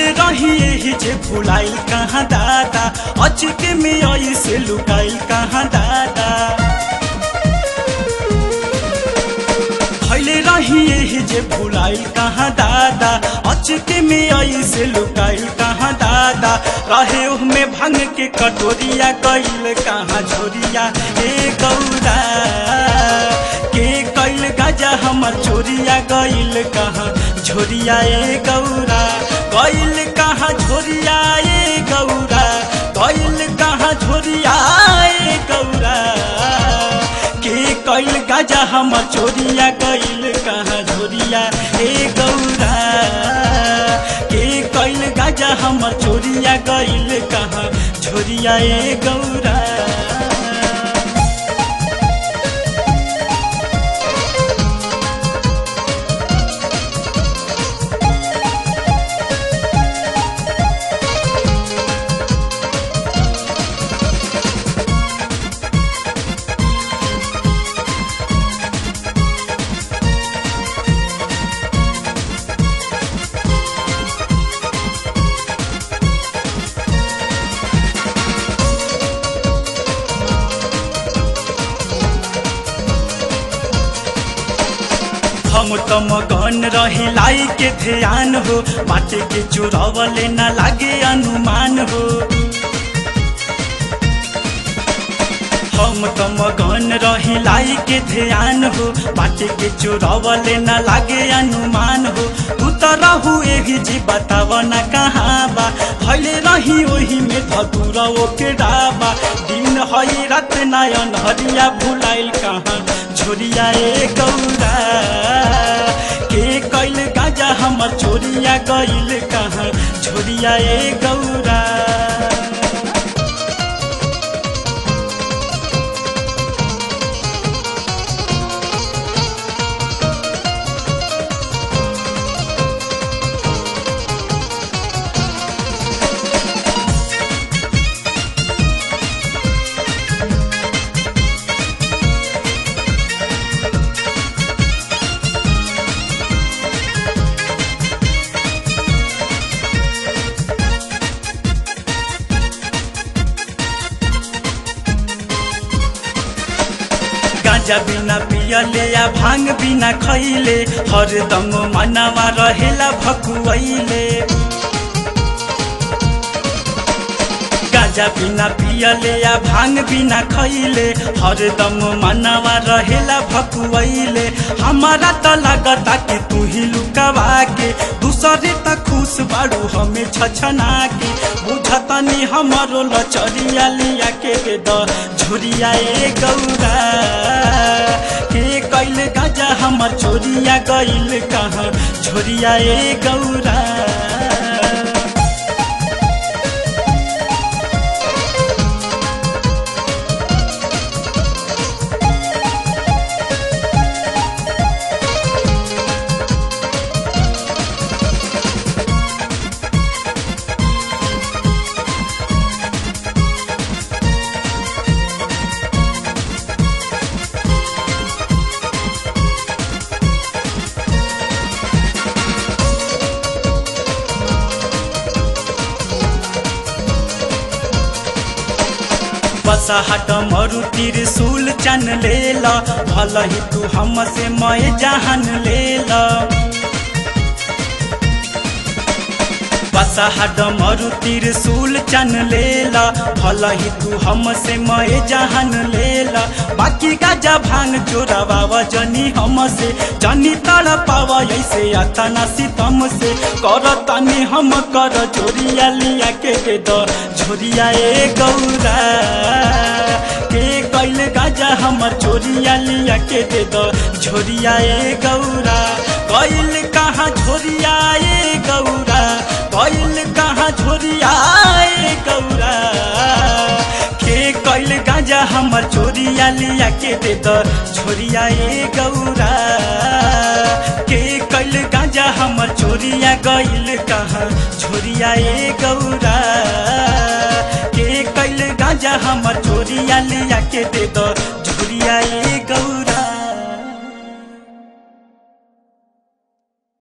धैले रही यही जे भुलाइल कहाँ दादा, अचके में ऐसे लुकाइल कहाँ दादा। धैले रही यही जे भुलाइल कहाँ दादा, अचके में ऐसे लुकाइल कहाँ दादा। रहे में भांग के कटोरिया गइल कहाँ झोरिया ए गौरा, के कैल गाजा हमर चोरिया गइल कहाँ झोरिया ए गौरा, गइल कहाँ झोरिया ए गौरा, गइल कहाँ झोरिया ए गौरा। के कैल गाजा हमर चोरिया गइल कहाँ झोरिया ए गौरा, के कैल गाजा हमर चोरिया गइल कहाँ झोरिया ए गौरा। हम तो मगन रही लाई के ध्यान हो, बाटे के चोरावले न लागे अनुमान हो। हम तो मगन रही लाई के ध्यान हो, बाटे के चोरावले न लागे अनुमान हो। तू तो रहू एही जी बताव न कहाँ बा, धैले रही ओही में धतूरा के डाबा। दिन हई रात नयन हरिया भुलाइल कहाँ झोरिया ए गौरा, के कैल गाजा हमर चोरिया गइल कहाँ झोरिया ए गौरा। गांजा बिना पियले या भांग बिना खैले, हरदम मनवा रहेला भकुआइले। गांजा बिना पियले या भांग बिना खैले, हरदम मनवा रहेला भकुआइले। हमारा तो लागता कि तू ही लुकावा के, दूसरे त खुश बाड़ू हमें छछना के। बुझतनी हमारो लचरिया लिया के दे द झोरिया ए गौरा, के कैल गाजा हमर चोरिया गइल कहाँ झोरिया ए गौरा। बसहट मरु त्रिशूल चन लेला, भल ही तू हमसे मैं जहान लेला। बसहट मरु त्रिशूल चन लेला, भल ही तू हमसे मैं जहान लेला। बाकी गाजा भांग चोरावा जनी हमसे, जनी तड़पावा ऐसे अतना सितम से। कर तनी हम कर चोरिया लिया के दे द झोरिया ए गौरा, के कैल गाजा हमर चोरिया लिया के दे द झोरिया ए गौरा। कैल कहाँ झोरिया ए गौरा, कैल कहाँ झोरिया ए गौरा, के कैल गाजा हमर चोरिया लिया के दे द झोरिया ए गौरा। के कैल गाजा हमर चोरिया गइल कहाँ झोरिया ए गौरा, के कैल गाजा हमर चोरिया लिया के दे द झोरिया ए